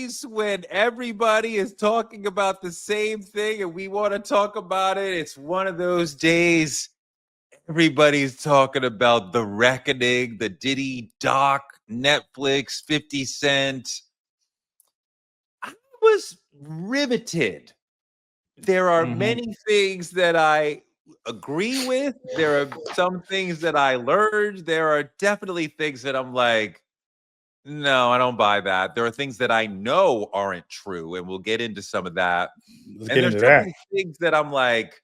days when everybody is talking about the same thing and we want to talk about it. It's one of those days. Everybody's talking about The Reckoning, the Diddy doc, Netflix, 50 Cent. I was riveted. There are many things that I agree with. There are some things that I learned. There are definitely things that I'm like, no, I don't buy that. There are things that I know aren't true, and we'll get into some of that. Let's And get there's into that. definitely things that I'm like,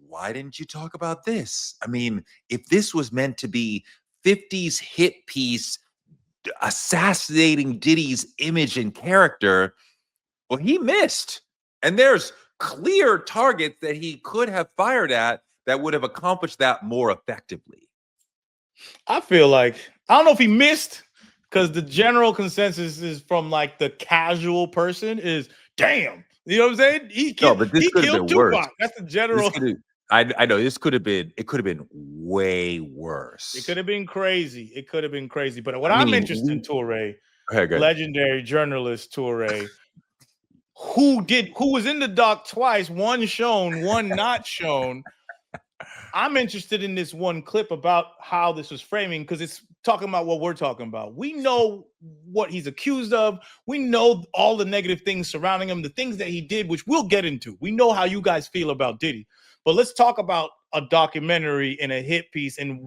why didn't you talk about this? I mean, if this was meant to be 50's hit piece assassinating Diddy's image and character, well, he missed. And there's clear targets that he could have fired at that would have accomplished that more effectively. I feel like, I don't know if he missed, because the general consensus is from like the casual person is, damn, you know what I'm saying? He No, but this could have killed been worse. Tupac. That's the general. I know this could have been. It could have been way worse. It could have been crazy. It could have been crazy. But what I'm interested in, Toure, legendary journalist Toure, who was in the doc twice, one shown, one not shown. I'm interested in this one clip about how this was framing, because it's talking about what we're talking about. We know what he's accused of. We know all the negative things surrounding him, the things that he did, which we'll get into. We know how you guys feel about Diddy. But let's talk about a documentary and a hit piece and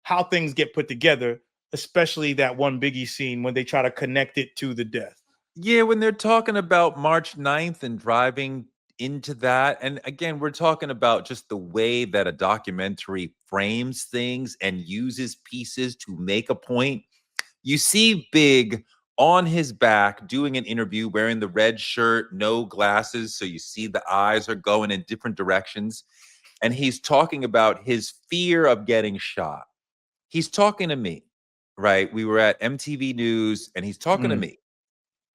how things get put together, especially that one Biggie scene when they try to connect it to the death. Yeah, when they're talking about March 9th and driving into that. And again, we're talking about just the way that a documentary frames things and uses pieces to make a point. You see Big on his back doing an interview, wearing the red shirt, no glasses. So you see the eyes are going in different directions. And he's talking about his fear of getting shot. He's talking to me, right? We were at MTV News and he's talking to me.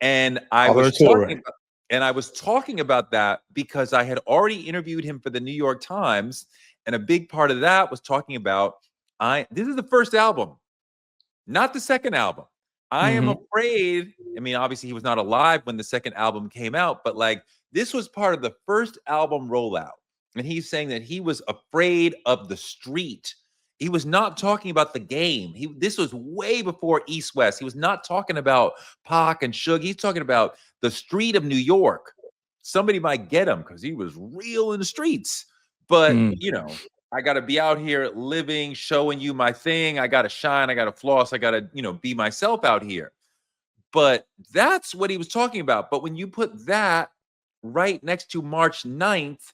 And I was talking about that because I had already interviewed him for the New York Times. And a big part of that was talking about, this is the first album, not the second album. I am afraid. I mean, obviously he was not alive when the second album came out, but like this was part of the first album rollout. And he's saying that he was afraid of the street. He was not talking about the game. This was way before East West. He was not talking about Pac and Suge. He's talking about the street of New York. Somebody might get him because he was real in the streets. But, you know, I got to be out here living, showing you my thing. I got to shine. I got to floss. I got to, be myself out here. But that's what he was talking about. But when you put that right next to March 9th,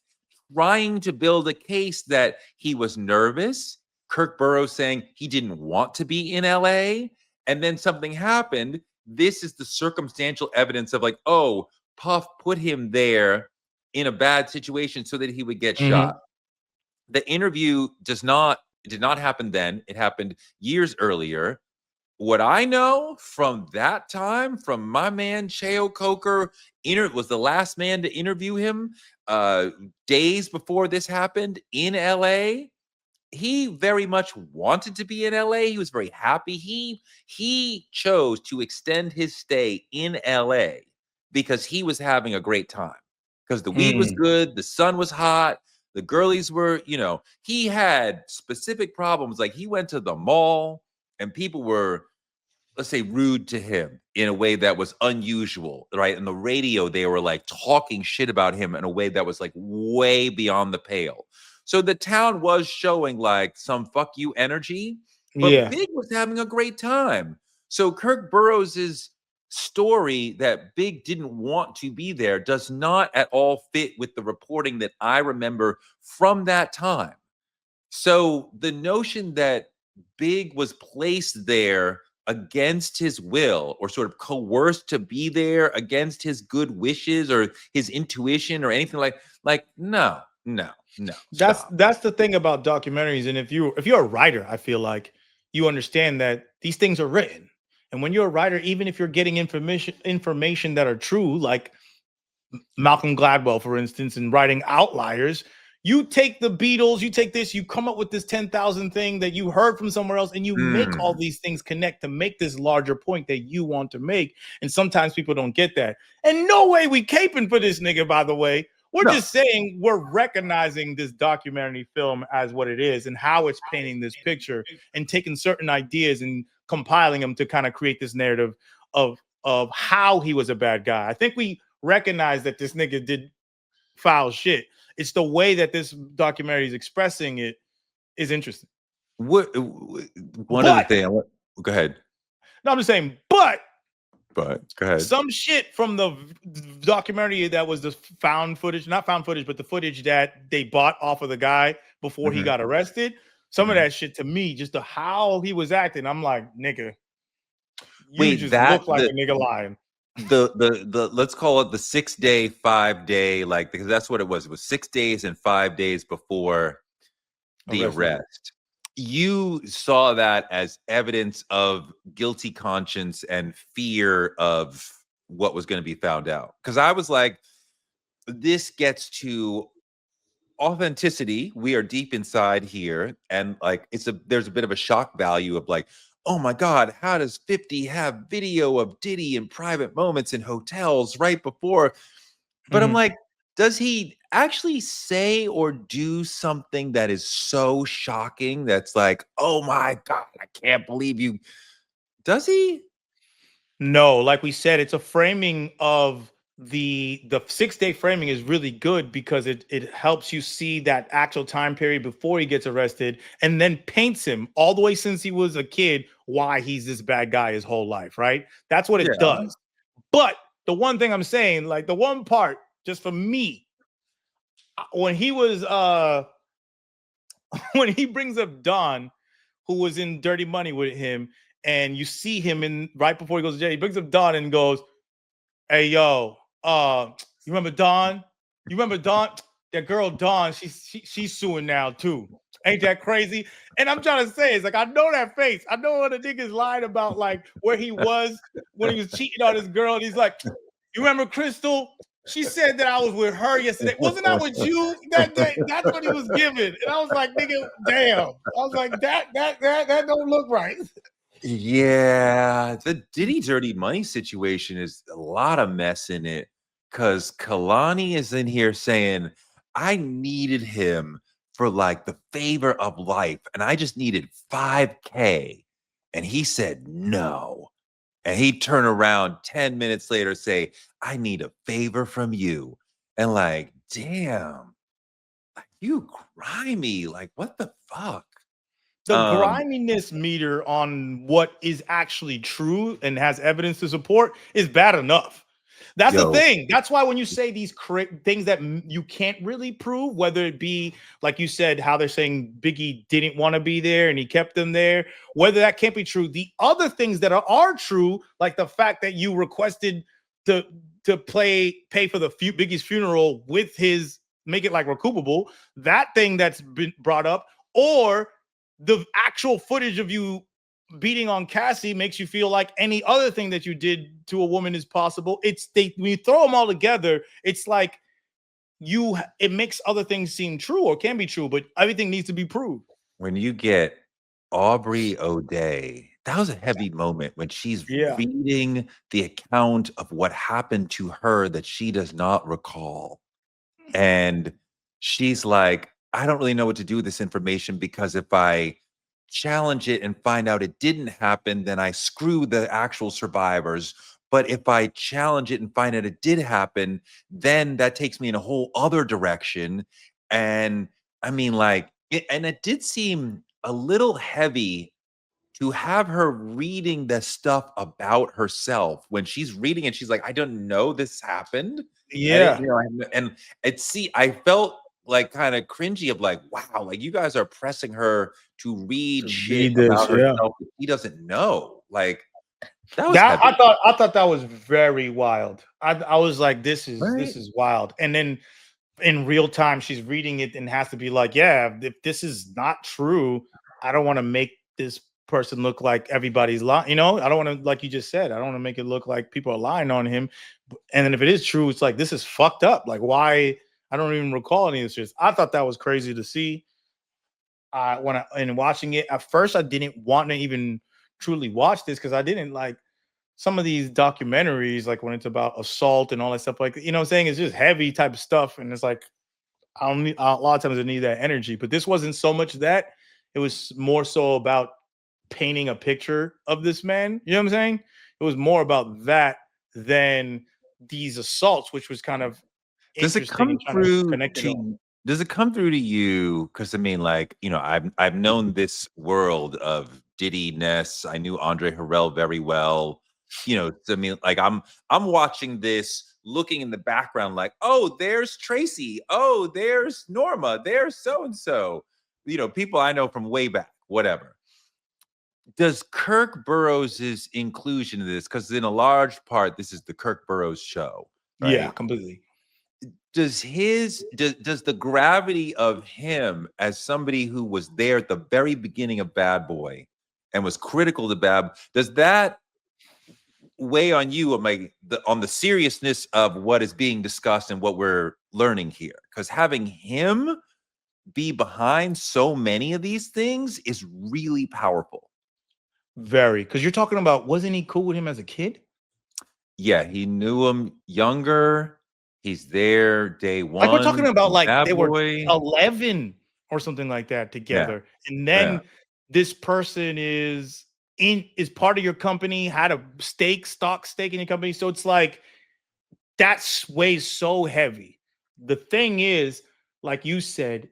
trying to build a case that he was nervous, Kirk Burroughs saying he didn't want to be in LA, and then something happened. This is the circumstantial evidence of like, oh, Puff put him there in a bad situation so that he would get shot. The interview did not happen then. It happened years earlier. What I know from that time, from my man Cheo Coker, was the last man to interview him days before this happened in LA. He very much wanted to be in LA. He was very happy. He chose to extend his stay in LA because he was having a great time. Because the weed was good, the sun was hot, the girlies were, he had specific problems. Like he went to the mall and people were, let's say, rude to him in a way that was unusual, right? On the radio, they were like talking shit about him in a way that was like way beyond the pale. So the town was showing like some fuck you energy, but Big was having a great time. So Kirk Burroughs' story that Big didn't want to be there does not at all fit with the reporting that I remember from that time. So the notion that Big was placed there against his will or sort of coerced to be there against his good wishes or his intuition or anything like no. That's the thing about documentaries. And if you're a writer, I feel like you understand that these things are written. And when you're a writer, even if you're getting information that are true, like Malcolm Gladwell, for instance, in writing Outliers, You take the Beatles, you take this, you come up with this 10,000 thing that you heard from somewhere else, and you make all these things connect to make this larger point that you want to make. And sometimes people don't get that. And no way we caping for this nigga, by the way. We're just saying we're recognizing this documentary film as what it is and how it's painting this picture and taking certain ideas and compiling them to kind of create this narrative of how he was a bad guy. I think we recognize that this nigga did foul shit. It's the way that this documentary is expressing it is interesting. What one of the things? Go ahead. No, I'm just saying, but go ahead. Some shit from the documentary that was the found footage, not found footage, but the footage that they bought off of the guy before he got arrested. Some of that shit to me, just the how he was acting, I'm like, nigga, you just look like a nigga lying. The let's call it the 6 day, 5 day, like, because that's what it was. It was 6 days and 5 days before the arrest. You saw that as evidence of guilty conscience and fear of what was going to be found out. Because I was like, this gets to authenticity. We are deep inside here, and like there's a bit of a shock value of like, oh my God, how does 50 have video of Diddy in private moments in hotels right before? But I'm like, does he actually say or do something that is so shocking that's like, oh my God, I can't believe you? Does he? No, like we said, it's a framing of the 6 day framing is really good because it helps you see that actual time period before he gets arrested and then paints him all the way since he was a kid why he's this bad guy his whole life, right? That's what it does. But the one thing I'm saying, like the one part just for me, when he was when he brings up Don, who was in Dirty Money with him, and you see him in right before he goes to jail, he brings up Don and goes, hey, yo, you remember Dawn? You remember Dawn? That girl Dawn, she's suing now too. Ain't that crazy? And I'm trying to say, it's like, I know that face. I know what the niggas lied about, like where he was when he was cheating on his girl. And he's like, you remember Crystal? She said that I was with her yesterday. Wasn't I with you that day? That's what he was giving. And I was like, nigga, damn. I was like, that don't look right. Yeah, the Diddy Dirty Money situation is a lot of mess in it because Kalani is in here saying, I needed him for like the favor of life, and I just needed 5K. And he said no. And he turned around 10 minutes later, say, I need a favor from you. And like, damn, like, you grimy. Like, what the fuck? The griminess meter on what is actually true and has evidence to support is bad enough. That's the thing. That's why when you say these things that you can't really prove, whether it be, like you said, how they're saying Biggie didn't want to be there and he kept them there, whether that can't be true. The other things that are true, like the fact that you requested to pay for the Biggie's funeral with his, make it like recoupable, that thing that's been brought up, or the actual footage of you beating on Cassie makes you feel like any other thing that you did to a woman is possible. When you throw them all together, it's like it makes other things seem true or can be true, but everything needs to be proved. When you get Aubrey O'Day, that was a heavy moment when she's reading the account of what happened to her that she does not recall. And she's like, I don't really know what to do with this information because if I challenge it and find out it didn't happen, then I screw the actual survivors. But if I challenge it and find out it did happen, then that takes me in a whole other direction. And I mean, like, it did seem a little heavy to have her reading the stuff about herself when she's reading it. She's like, I don't know this happened. Yeah. And I felt like kind of cringy of like, wow, like you guys are pressing her to read shit about herself that she doesn't know. Like I thought that was very wild. I was like, this is wild. And then in real time, she's reading it and has to be like, yeah, if this is not true, I don't want to make this person look like everybody's lying. You know, I don't want to, like you just said, I don't want to make it look like people are lying on him. And then if it is true, it's like, this is fucked up. Like, why I don't even recall any of this shit. I thought that was crazy to see. And watching it at first, I didn't want to even truly watch this because I didn't like some of these documentaries, like when it's about assault and all that stuff. Like, you know what I'm saying? It's just heavy type of stuff. And it's like, I don't need, a lot of times I need that energy, but this wasn't so much that. It was more so about painting a picture of this man. You know what I'm saying? It was more about that than these assaults, which was kind of Does it interesting come and trying to through connect it all. to does it come through to you? Because I mean, like, I've known this world of Diddy-ness. I knew Andre Harrell very well. So, I mean, like I'm watching this, looking in the background, like, oh, there's Tracy. Oh, there's Norma. There's so and so. People I know from way back, whatever. Does Kirk Burroughs' inclusion in this, because in a large part, this is the Kirk Burroughs show, right? Yeah, completely. Does the gravity of him as somebody who was there at the very beginning of Bad Boy and was critical to does that weigh on you on the seriousness of what is being discussed and what we're learning here? Because having him be behind so many of these things is really powerful. Very, because you're talking about, wasn't he cool with him as a kid? Yeah, he knew him younger. He's there day one. Like, we're talking about like Bad they were Boy. 11 or something like that together. Yeah. And then this person is part of your company, had a stock stake in your company. So it's like that weighs so heavy. The thing is, like you said,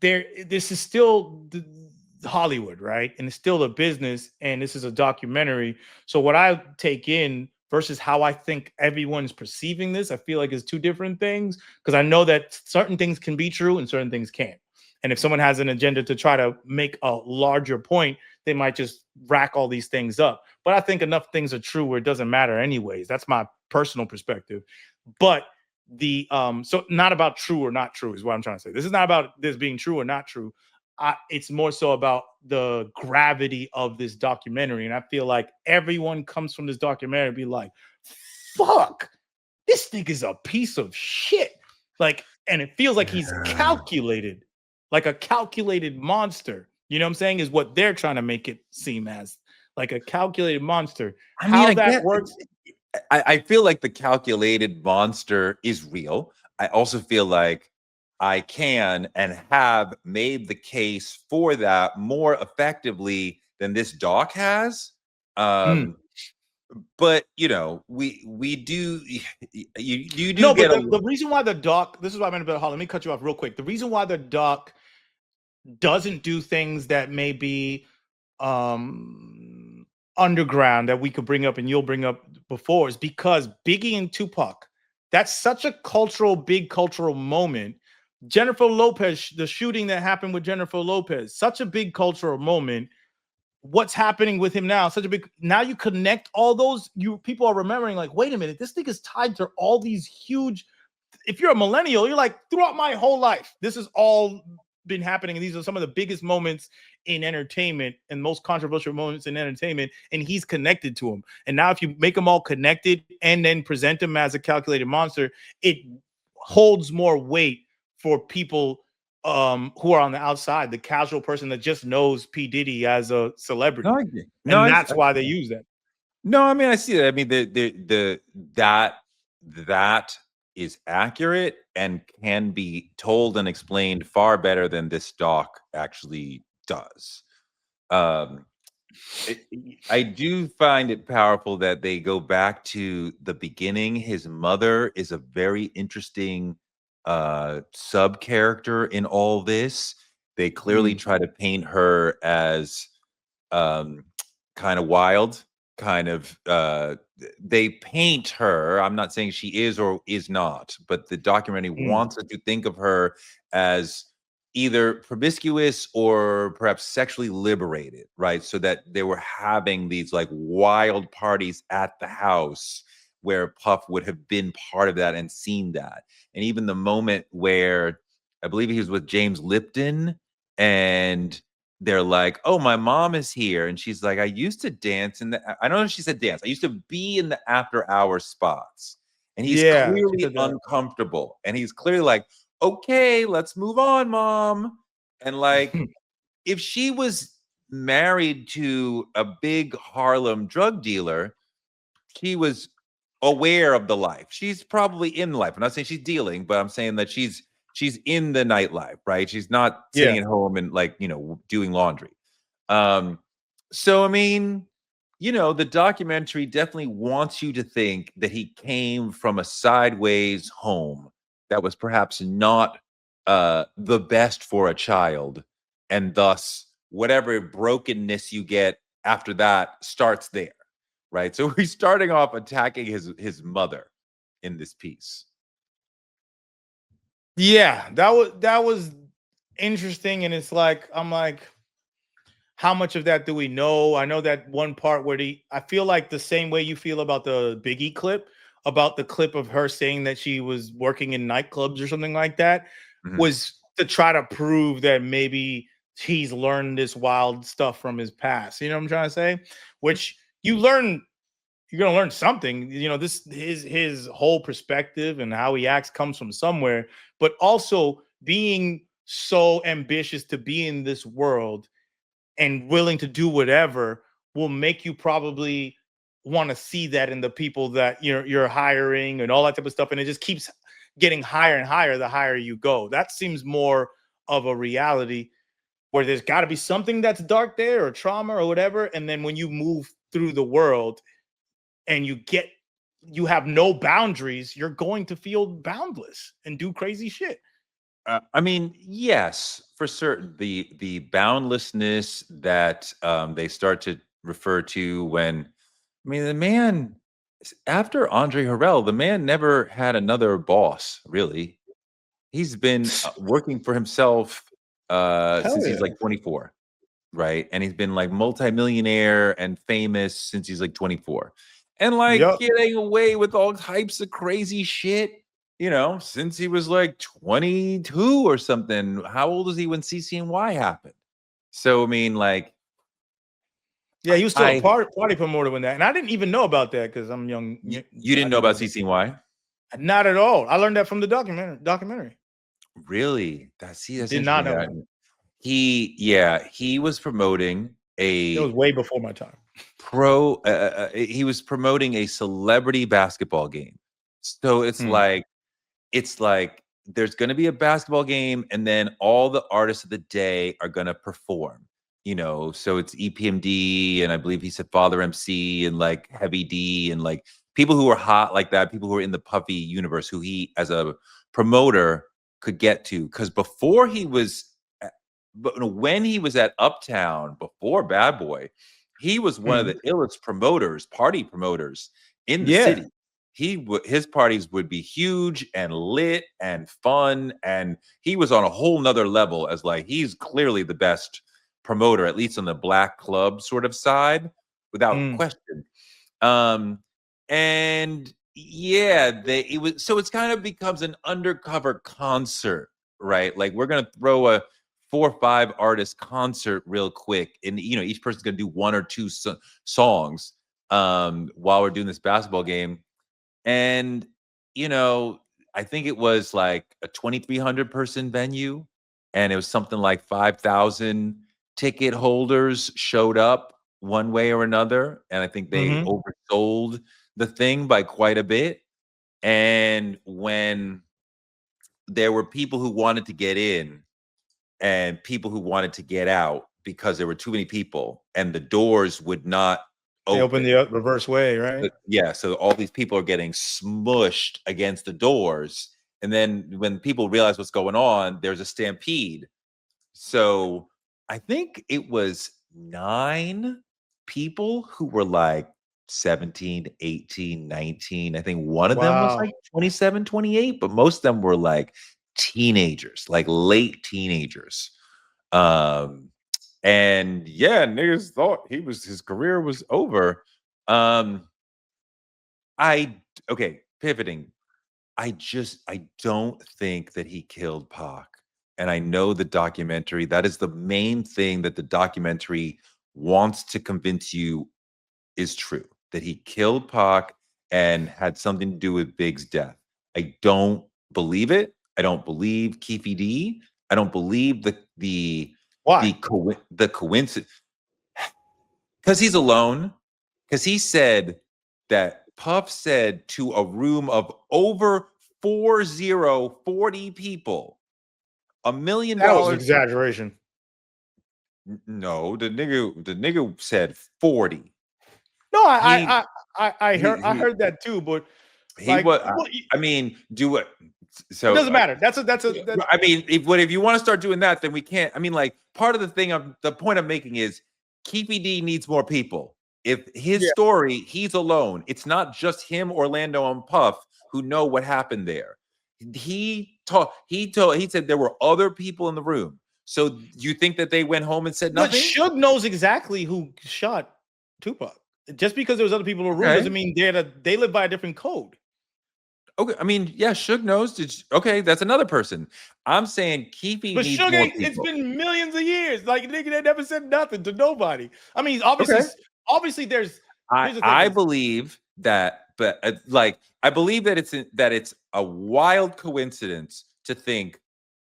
this is still Hollywood, right? And it's still a business, and this is a documentary. So what I take in versus how I think everyone's perceiving this, I feel like is two different things, because I know that certain things can be true and certain things can't. And if someone has an agenda to try to make a larger point, they might just rack all these things up. But I think enough things are true where it doesn't matter anyways. That's my personal perspective. But so not about true or not true is what I'm trying to say. This is not about this being true or not true. It's more so about the gravity of this documentary. And I feel like everyone comes from this documentary and be like, fuck, this thing is a piece of shit. Like, and it feels like he's calculated, like a calculated monster. You know what I'm saying? Is what they're trying to make it seem as, like a calculated monster. I mean, how that works. I feel like the calculated monster is real. I also feel like I can and have made the case for that more effectively than this doc has. But we do. You do. No, but the reason why the doc. This is what I meant about. Let me cut you off real quick. The reason why the doc doesn't do things that may be underground that we could bring up and you'll bring up before is because Biggie and Tupac, that's such a big cultural moment. Jennifer Lopez, the shooting that happened with Jennifer Lopez, such a big cultural moment. What's happening with him now? Now you connect all those, people are remembering, like, wait a minute, this thing is tied to all these huge. If you're a millennial, you're like, throughout my whole life, this has all been happening, and these are some of the biggest moments in entertainment and most controversial moments in entertainment, and he's connected to them. And now if you make them all connected and then present him as a calculated monster, it holds more weight for people who are on the outside, the casual person that just knows P. Diddy as a celebrity. That's why they use that. No, I mean, I see that. I mean, that is accurate and can be told and explained far better than this doc actually does. I do find it powerful that they go back to the beginning. His mother is a very interesting sub character in all this. They clearly try to paint her as kind of wild, kind of they paint her. I'm not saying she is or is not, but the documentary wants us to think of her as either promiscuous or perhaps sexually liberated, right? So that they were having these like wild parties at the house where Puff would have been part of that and seen that. And even the moment where I believe he was with James Lipton and they're like, oh, my mom is here. And she's like, I used to dance in I don't know if she said dance. I used to be in the after hour spots. And he's clearly uncomfortable. And he's clearly like, okay, let's move on, mom. And like, if she was married to a big Harlem drug dealer, she was aware of the life. She's probably in life. I'm not saying she's dealing, but I'm saying that she's in the nightlife, right? She's not sitting at home and like, you know, doing laundry. So I mean, you know, the documentary definitely wants you to think that he came from a sideways home that was perhaps not the best for a child, and thus whatever brokenness you get after that starts there, right? So he's starting off attacking his mother in this piece. Yeah, that was interesting, and it's like I'm like, how much of that do we know? I know that one part where I feel like the same way you feel about the Biggie clip, about the clip of her saying that she was working in nightclubs or something like that, was to try to prove that maybe he's learned this wild stuff from his past. You know what I'm trying to say? Which you're gonna learn something. You know, this his whole perspective and how he acts comes from somewhere, but also being so ambitious to be in this world and willing to do whatever will make you probably want to see that in the people that you're hiring and all that type of stuff. And it just keeps getting higher and higher the higher you go. That seems more of a reality where there's got to be something that's dark there or trauma or whatever. And then when you move through the world and you have no boundaries, you're going to feel boundless and do crazy shit. I mean, yes, for certain. The boundlessness that they start to refer to when, I mean, the man after Andre Harrell, the man never had another boss. Really, he's been working for himself since he's like 24, right? And he's been like multimillionaire and famous since he's like 24, and like getting away with all types of crazy shit, you know, since he was like 22 or something. How old was he when CCNY happened? So I mean, like, yeah, he was still a party promoter when that, and I didn't even know about that because I'm young. You didn't know about CCNY? Not at all. I learned that from the documentary. Really? That's did not know that. He was promoting it was way before my time. He was promoting a celebrity basketball game. So it's like there's going to be a basketball game, and then all the artists of the day are going to perform. You know, so it's EPMD, and I believe he said Father MC, and like Heavy D, and like people who are hot like that, people who are in the Puffy universe, who he as a promoter could get to. Because before he was, but when he was at Uptown, before Bad Boy, he was one of the illest promoters, party promoters in the city. His parties would be huge and lit and fun, and he was on a whole nother level as like he's clearly the best promoter, at least on the black club sort of side, without question. And yeah, so it's kind of becomes an undercover concert, right? Like we're gonna throw a 4 or 5 artist concert real quick, and you know each person's gonna do 1 or 2 songs while we're doing this basketball game. And you know, I think it was like a 2,300 person venue, and it was something like 5,000 ticket holders showed up one way or another, and I think they oversold the thing by quite a bit. And when there were people who wanted to get in and people who wanted to get out because there were too many people and the doors would not open. They open the reverse way, right? Yeah, so all these people are getting smushed against the doors. And then when people realize what's going on, there's a stampede. So I think it was 9 people who were like 17, 18, 19. I think one of them was like 27, 28, but most of them were like teenagers, like late teenagers. And yeah, niggas thought his career was over. Pivoting. I don't think that he killed Pac. And I know the documentary, that is the main thing that the documentary wants to convince you is true, that he killed Pac and had something to do with Big's death. I don't believe it. I don't believe Keefe D. I don't believe the coincidence, because he's alone. Because he said that Puff said to a room of over 40 people, $1 million. That was exaggeration. No, the nigga said 40. No, I heard that too, but he was. I mean, do it. So it doesn't matter. That's I mean, if you want to start doing that, then we can't. I mean, like, part of the point I'm making is Keefe D needs more people. If his story, he's alone. It's not just him, Orlando, and Puff who know what happened there. He said there were other people in the room. So you think that they went home and said nothing? But Suge knows exactly who shot Tupac. Just because there was other people in the room doesn't mean they live by a different code. Okay, I mean, yeah, Suge knows. Okay, that's another person. I'm saying Keefe needs more people. It's been millions of years. Like, nigga, they never said nothing to nobody. I mean, obviously, there's. I believe that, but I believe that it's a wild coincidence to think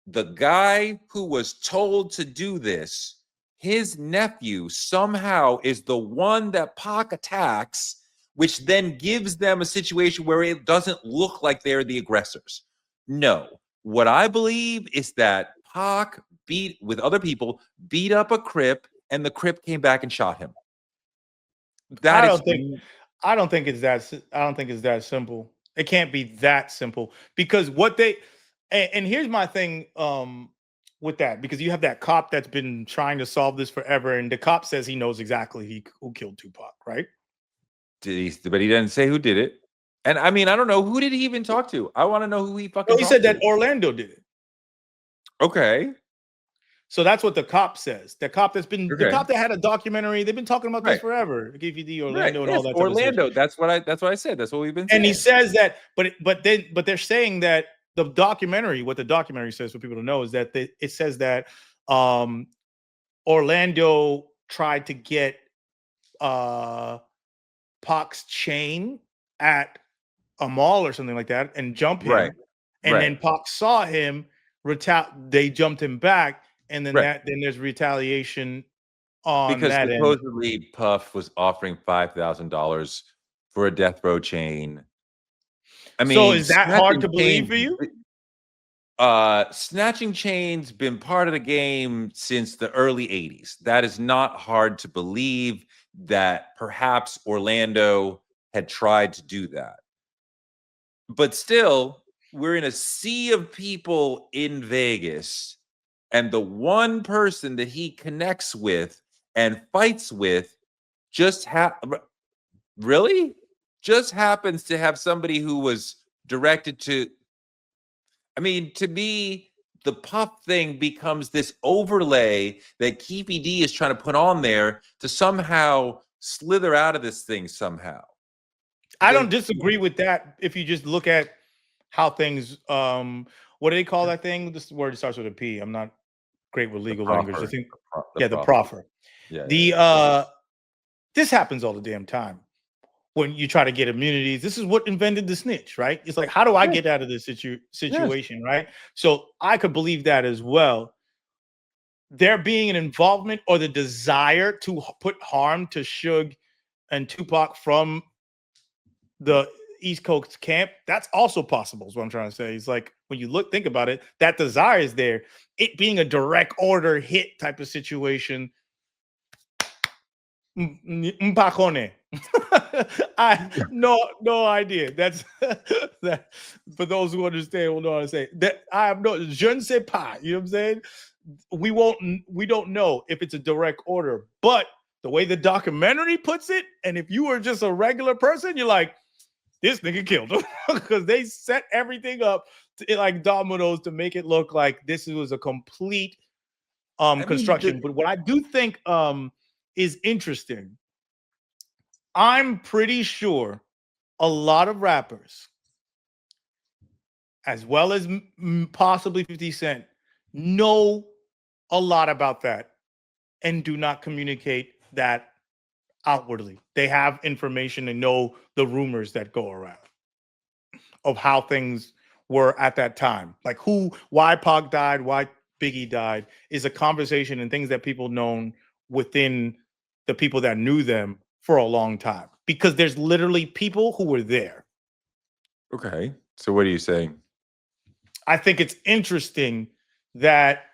the guy who was told to do this, his nephew, somehow is the one that Pac attacks, which then gives them a situation where it doesn't look like they're the aggressors. No. What I believe is that Pac with other people, beat up a Crip, and the Crip came back and shot him. I don't think it's that simple. It can't be that simple, because and here's my thing with that, because you have that cop that's been trying to solve this forever, and the cop says he knows exactly who killed Tupac, right? But he didn't say who did it. And I mean, I don't know, who did he even talk to? I want to know who he fucking. No, he said that Orlando did it. Okay. So that's what the cop says. The cop that had a documentary. They've been talking about this forever. KVD, Orlando, and all that. Orlando. That's what I said. That's what we've been saying. And he says that, but they're saying that the documentary. What the documentary says for people to know is that it says that Orlando tried to get Pac's chain at a mall or something like that and jump him, then Pac saw him. They jumped him back. And then then there's retaliation on because that supposedly Puff was offering $5,000 for a death row chain. I mean, so is that hard to believe for you? Snatching chains been part of the game since the early 80s. That is not hard to believe that perhaps Orlando had tried to do that. But still, we're in a sea of people in Vegas. And the one person that he connects with and fights with just happens to have somebody who was directed to. I mean, to me, the Puff thing becomes this overlay that Keefe D is trying to put on there to somehow slither out of this thing somehow. I don't disagree with that. If you just look at how things, what do they call that thing? This word starts with a P. I'm not great with legal language. I think, the proffer. Yeah. This happens all the damn time when you try to get immunities. This is what invented the snitch, right? It's like, how do I get out of this situation, right? So I could believe that as well. There being an involvement or the desire to put harm to Suge and Tupac from the East Coast camp, that's also possible, is what I'm trying to say. It's like, when you think about it, that desire is there. It being a direct order hit type of situation, I no idea. That's that. For those who understand, will know how to say that. I have no je ne sais pas. You know what I'm saying? We don't know if it's a direct order, but the way the documentary puts it, and if you were just a regular person, you're like, this nigga killed him, because they set everything up like dominoes to make it look like this was a complete construction. But what I do think is interesting, I'm pretty sure a lot of rappers, as well as possibly 50 Cent, know a lot about that and do not communicate that outwardly. They have information and know the rumors that go around of how things were at that time. Like why Pac died, why Biggie died is a conversation and things that people known within the people that knew them for a long time. Because there's literally people who were there. Okay. So what are you saying? I think it's interesting that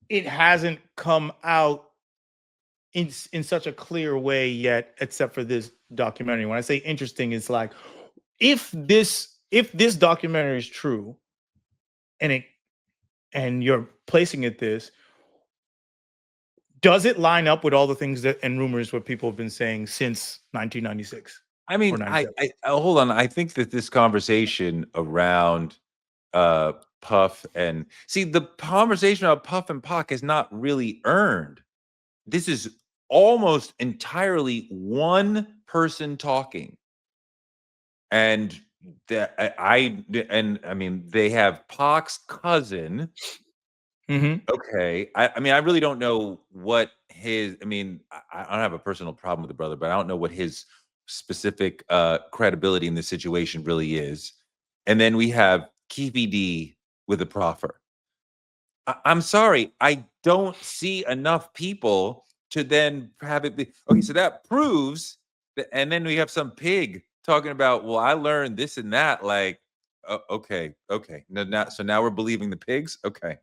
it hasn't come out in such a clear way yet, except for this documentary. When I say interesting, it's like if this documentary is true, and you're placing it this, does it line up with all the things that and rumors what people have been saying since 1996? I mean, I hold on. I think that this conversation around Puff and the conversation about Puff and Pac is not really earned. This is almost entirely one person talking. And I mean, they have Pac's cousin. Okay. I mean, I really don't know what his, I mean, I don't have a personal problem with the brother, but I don't know what his specific credibility in this situation really is. And then we have Keefy D with the proffer. I'm sorry, I don't see enough people to then have it be okay. So that proves that, and then we have some pig talking about, well, I learned this and that. Like, okay. Now we're believing the pigs. Okay.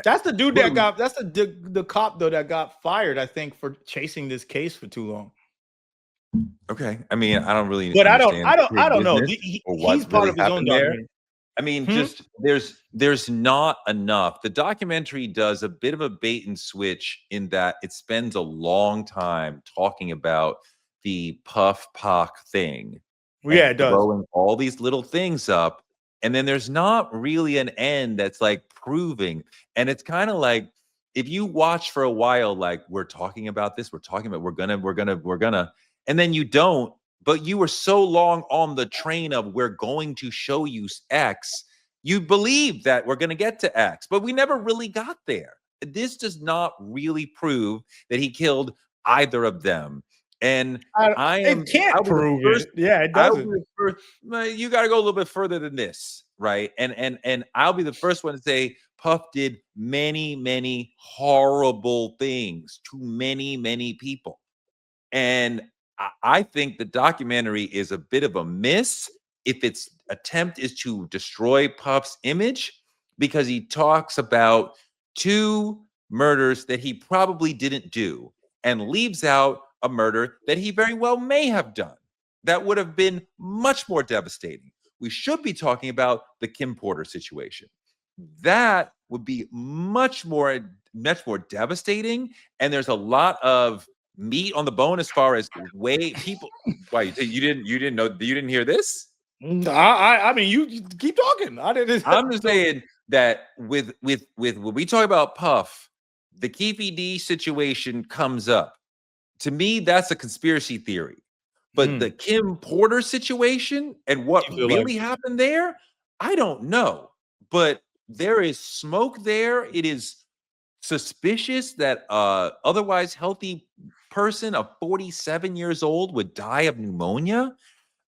That's the dude that got. That's the cop though that got fired. I think for chasing this case for too long. Okay. I mean, I don't really. But I don't know. He's part of his own documentary. I mean, just there's not enough. The documentary does a bit of a bait and switch in that it spends a long time talking about the Puff Pac thing. Yeah, it does. Throwing all these little things up, and then there's not really an end that's like proving. And it's kind of like if you watch for a while, like we're talking about this, we're gonna, and then you don't. But you were so long on the train of we're going to show you X, you believe that we're going to get to X, but we never really got there. This does not really prove that he killed either of them. And it can't prove it. Yeah, it doesn't. You got to go a little bit further than this, right? And I'll be the first one to say Puff did many, many horrible things to many, many people. And I think the documentary is a bit of a miss if its attempt is to destroy Puff's image, because he talks about 2 murders that he probably didn't do and leaves out a murder that he very well may have done. That would have been much more devastating. We should be talking about the Kim Porter situation. That would be much more devastating. And there's a lot of meat on the bone as far as way people. Why you didn't know? You didn't hear this? I mean, you keep talking. I'm just saying that with when we talk about Puff, the Keefy D situation comes up. To me, that's a conspiracy theory. But the Kim Porter situation and what really happened there, I don't know. But there is smoke there. It is suspicious that otherwise healthy person of 47 years old would die of pneumonia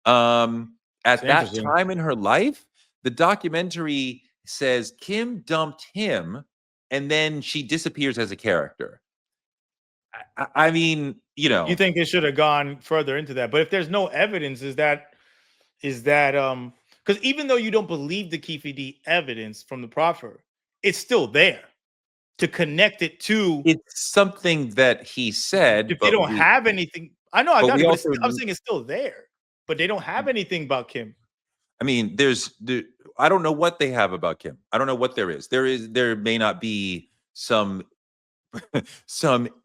at that time in her life. The documentary says Kim dumped him and then she disappears as a character. I mean, you think it should have gone further into that, but if there's no evidence, is that because even though you don't believe the Keefy D evidence from the proffer, it's still there to connect it to. It's something that he said. If they don't have anything, I know I got it. But I'm saying it's still there, but they don't have anything about Kim. I mean, I don't know what they have about Kim. I don't know what there is. There may not be some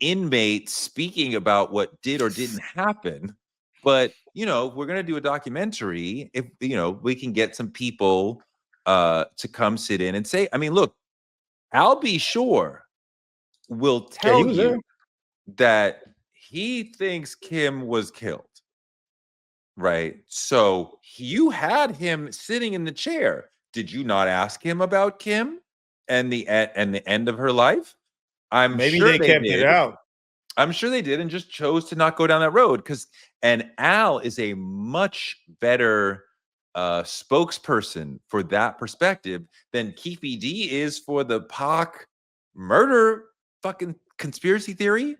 inmate speaking about what did or didn't happen, but we're gonna do a documentary. If we can get some people to come sit in and say, I mean, look, I'll be sure will tell you that he thinks Kim was killed. Right. So you had him sitting in the chair. Did you not ask him about Kim and the end of her life? Maybe sure they kept it out. I'm sure they did and just chose to not go down that road and Al is a much better spokesperson for that perspective than Keefe D is for the Pac murder fucking conspiracy theory.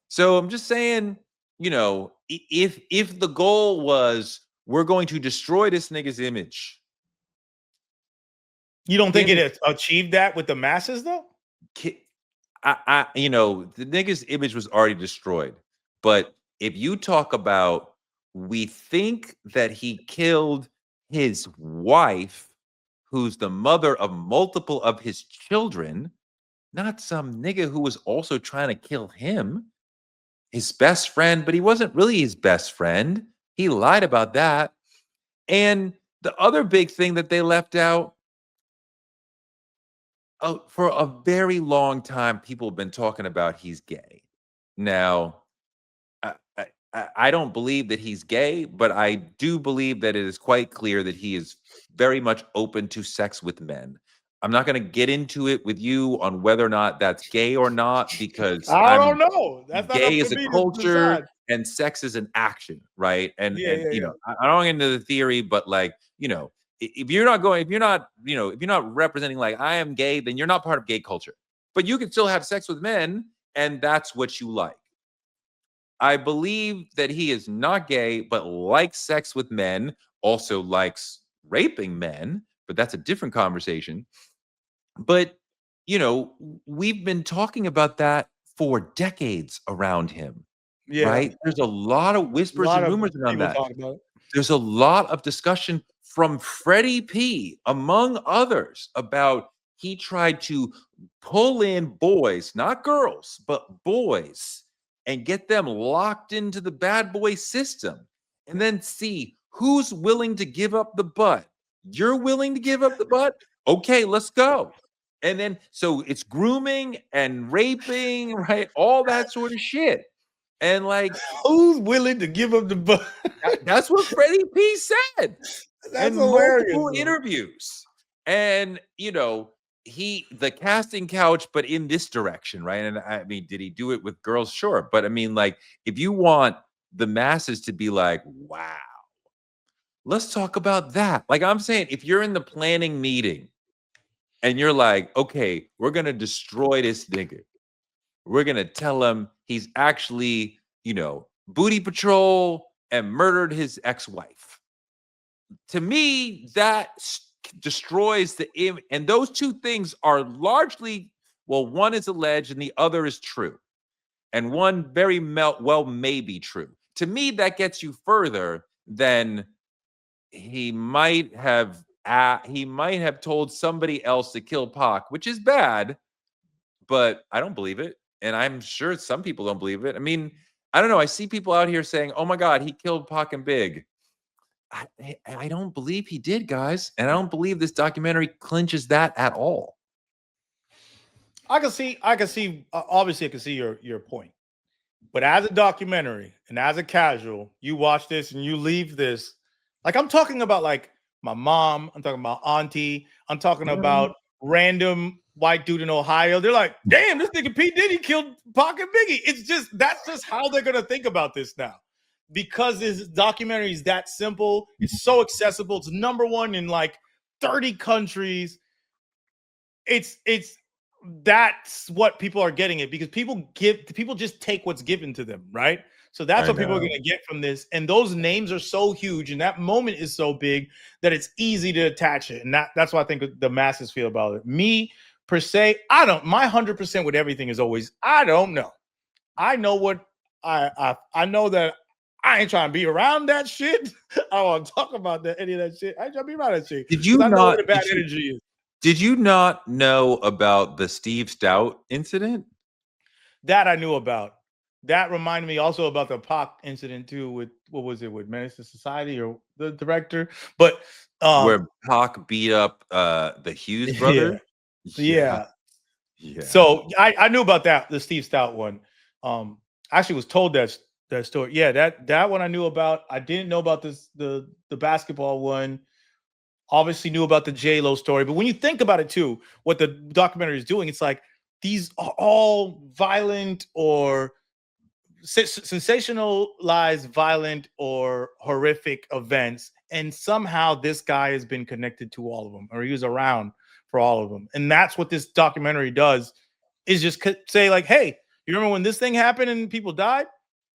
So I'm just saying, if the goal was we're going to destroy this nigga's image. You don't think it achieved that with the masses though? The nigga's image was already destroyed. But if you talk about, we think that he killed his wife, who's the mother of multiple of his children, not some nigga who was also trying to kill him, his best friend, but he wasn't really his best friend. He lied about that. And the other big thing that they left out, for a very long time, people have been talking about he's gay. Now, I don't believe that he's gay, but I do believe that it is quite clear that he is very much open to sex with men. I'm not going to get into it with you on whether or not that's gay or not, because I don't know. That's not gay up is to a me culture to and sex is an action, right? And yeah. I don't get into the theory, but if you're not representing like I am gay, then you're not part of gay culture. But you can still have sex with men, and that's what you like. I believe that he is not gay, but likes sex with men, also likes raping men, but that's a different conversation. But, we've been talking about that for decades around him, right? There's a lot of whispers and rumors around that. There's a lot of discussion from Freddie P, among others, about he tried to pull in boys, not girls, but boys, and get them locked into the bad boy system and then see who's willing to give up the butt. You're willing to give up the butt? Okay, let's go. And then, so it's grooming and raping, right? All that sort of shit. And like, who's willing to give up the butt? That's what Freddie P said. That's in hilarious, multiple interviews. And, the casting couch, but in this direction, right? And I mean, did he do it with girls? Sure. But I mean, like, if you want the masses to be like, wow, let's talk about that. Like I'm saying, if you're in the planning meeting and you're like, okay, we're going to destroy this nigga. We're going to tell him he's actually, booty patrol and murdered his ex-wife. To me, that destroys the image. And those two things are largely, well, one is alleged and the other is true. And one very well may be true. To me, that gets you further than he might have told somebody else to kill Pac, which is bad, but I don't believe it. And I'm sure some people don't believe it. I mean, I don't know. I see people out here saying, oh my God, he killed Pac and Big. I don't believe he did, guys. And I don't believe this documentary clinches that at all. I can see, obviously I can see your point. But as a documentary and as a casual, you watch this and you leave this. Like I'm talking about like my mom, I'm talking about auntie, I'm talking about random white dude in Ohio. They're like, damn, this nigga P. Diddy killed Pac and Biggie. That's just how they're gonna think about this now. Because this documentary is that simple, it's so accessible, it's #1 in like 30 countries. That's what people are getting it, because people just take what's given to them, right? So that's what people are going to get from this. And those names are so huge and that moment is so big that it's easy to attach it. And that's what I think the masses feel about it. Me per se, my 100% with everything is always, I don't know. I know what I know that I ain't trying to be around that shit. I don't want to talk about any of that shit. I ain't trying to be around that shit. Did you I know not? What the bad energy is. Did you not know about the Steve Stout incident? That I knew about. That reminded me also about the Pac incident too. With what was it, with Menace to Society or the director? But where Pac beat up the Hughes brother. Yeah. So I knew about that, the Steve Stout one. I actually was told that story. Yeah, that one I knew about. I didn't know about the basketball one. Obviously knew about the J-Lo story, but when you think about it too, what the documentary is doing, it's like these are all violent or sensationalize violent or horrific events, and somehow this guy has been connected to all of them, or he was around for all of them. And that's what this documentary does, is just say like, hey, you remember when this thing happened and people died?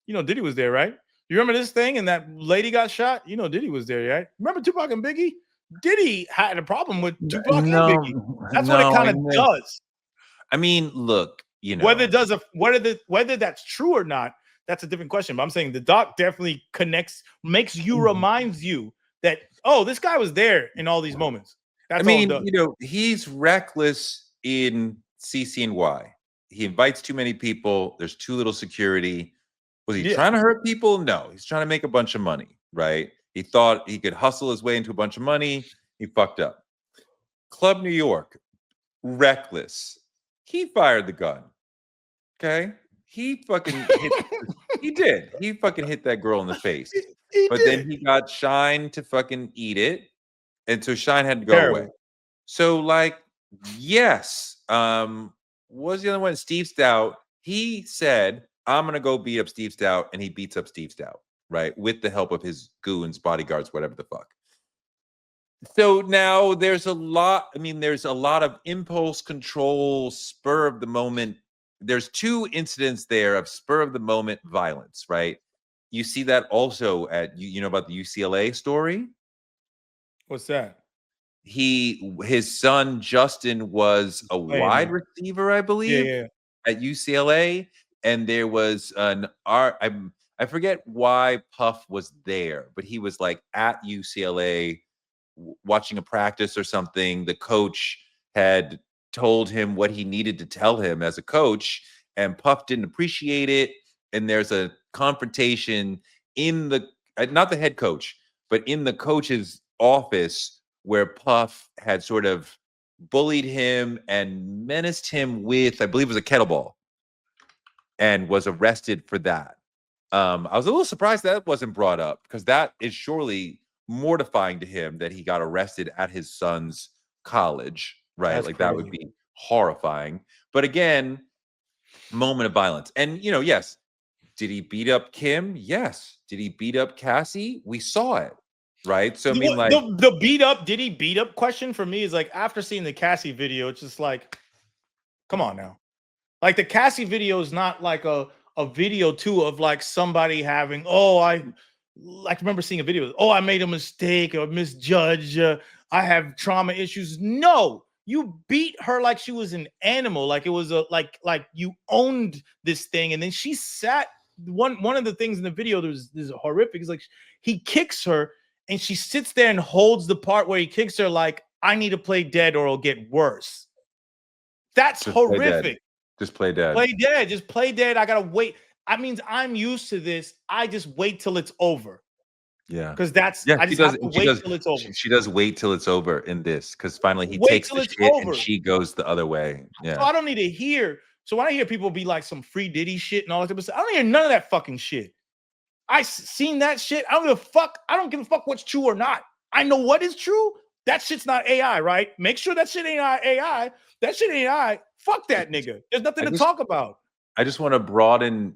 You know, Diddy was there, right? You remember this thing and that lady got shot? You know, Diddy was there, right? Remember Tupac and Biggie? Diddy had a problem with Tupac and Biggie. That's what it kind of does. I mean, look, you know, whether that's true or not, that's a different question. But I'm saying the doc definitely connects, makes you, reminds you that, oh, this guy was there in all these moments. That's I mean, you know, he's reckless in CCNY. He invites too many people. There's too little security. Was he trying to hurt people? No, he's trying to make a bunch of money, right? He thought he could hustle his way into a bunch of money. He fucked up. Club New York, reckless. He fired the gun. Okay? He fucking hit, he did. He fucking hit that girl in the face. But then he got Shine to fucking eat it. And so Shine had to go away. So, like, yes. What was the other one? Steve Stout. He said, I'm gonna go beat up Steve Stout, and he beats up Steve Stout, right? With the help of his goons, bodyguards, whatever the fuck. So now there's a lot, I mean, there's a lot of impulse control, spur of the moment. There's two incidents there of spur of the moment violence, right? You see that also at, you know about the UCLA story? What's that? His son Justin was a wide receiver, I believe, at UCLA, and there was an I forget why Puff was there, but he was like at UCLA watching a practice or something. The coach had told him what he needed to tell him as a coach, and Puff didn't appreciate it. And there's a confrontation in the not the head coach, but in the coach's office, where Puff had sort of bullied him and menaced him with, I believe it was a kettlebell, and was arrested for that. I was a little surprised that wasn't brought up, because that is surely mortifying to him, that he got arrested at his son's college, right? That's like crazy. That would be horrifying. But again, moment of violence. And, you know, yes, did he beat up Kim? Yes. Did he beat up Cassie? We saw it. Right. So I mean, like the beat up, did he beat up question for me is like, after seeing the Cassie video, it's just like, come on now. Like the Cassie video is not like a video too of like somebody having, I remember seeing a video, I made a mistake or misjudged, I have trauma issues. No, you beat her like she was an animal, like it was a like you owned this thing. And then she sat, one of the things in the video, this is horrific, is like he kicks her and she sits there and holds the part where he kicks her like, I need to play dead or it'll get worse. That's just horrific. Just play dead. Play dead. Just play dead. I gotta wait. I mean, I'm used to this. I just wait till it's over. Yeah. Because that's, I just have to wait till it's over. She does wait till it's over in this, because finally he takes the shit and she goes the other way. Yeah. So I don't need to hear. So when I hear people be like some free Diddy shit and all that type of stuff, I don't hear none of that fucking shit. I seen that shit. I don't give a fuck. I don't give a fuck what's true or not. I know what is true. That shit's not AI, right? Make sure that shit ain't AI. That shit ain't AI. Fuck that nigga. There's nothing to talk about. I just want to broaden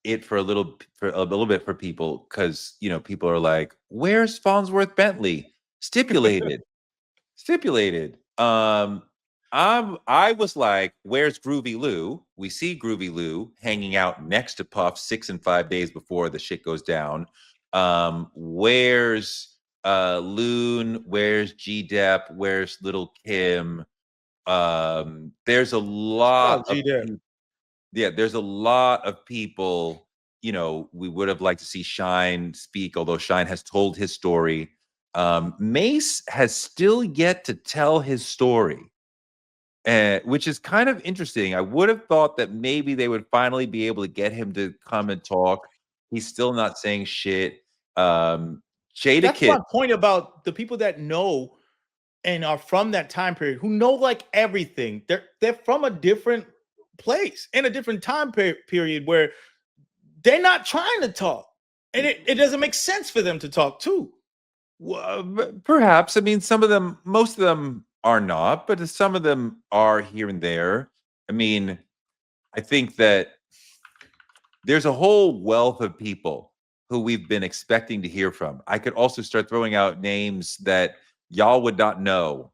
it for a little bit for people, because, you know, people are like, where's Farnsworth Bentley? Stipulated. I was like, where's Groovy Lou? We see Groovy Lou hanging out next to Puff 6 and 5 days before the shit goes down. Where's Loon? Where's G-Dep? Where's Little Kim? There's a lot of there's a lot of people, you know, we would have liked to see Shine speak, although Shine has told his story. Mace has still yet to tell his story. Which is kind of interesting. I would have thought that maybe they would finally be able to get him to come and talk. He's still not saying shit. Jada That's my point about the people that know and are from that time period, who know like everything. They're from a different place in a different time period where they're not trying to talk, and it doesn't make sense for them to talk too. Well, perhaps. I mean, most of them are not, but some of them are here and there. I mean, I think that there's a whole wealth of people who we've been expecting to hear from. I could also start throwing out names that y'all would not know,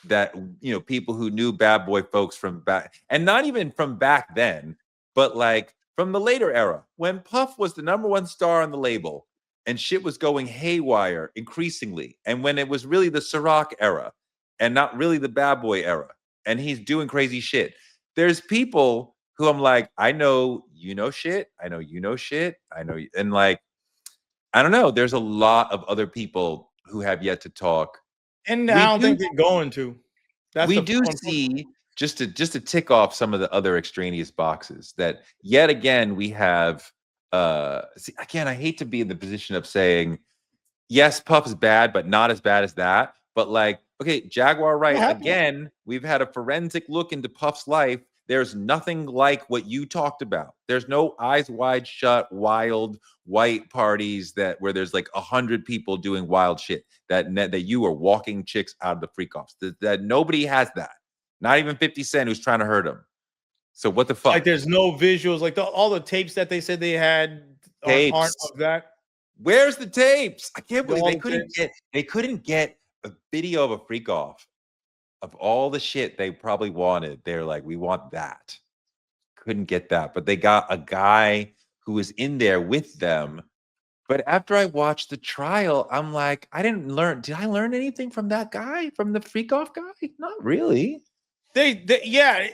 that, you know, people who knew Bad Boy folks from back, and not even from back then, but like from the later era when Puff was the #1 star on the label and shit was going haywire increasingly, and when it was really the Ciroc era and not really the Bad Boy era, and he's doing crazy shit. There's people who I'm like, I know you know shit, I know you know shit, I know you, and like, I don't know. There's a lot of other people who have yet to talk. And We I don't do think they're going to. That's we the do see, just to tick off some of the other extraneous boxes, that yet again we have see, again, I hate to be in the position of saying yes, Puff is bad, but not as bad as that. But like, okay, Jaguar Wright, again, we've had a forensic look into Puff's life. There's nothing like what you talked about. There's no eyes wide shut, wild white parties that where there's like 100 people doing wild shit that you are walking chicks out of the freak offs. That nobody has that. Not even 50 Cent, who's trying to hurt him. So what the fuck? Like there's no visuals, like all the tapes that they said they had aren't of that. Where's the tapes? I can't believe they couldn't get a video of a freak off of all the shit they probably wanted. They're like, we want that. Couldn't get that, but they got a guy who was in there with them. But after I watched the trial, I'm like, did I learn anything from that guy, from the freak off guy? Not really. Yeah.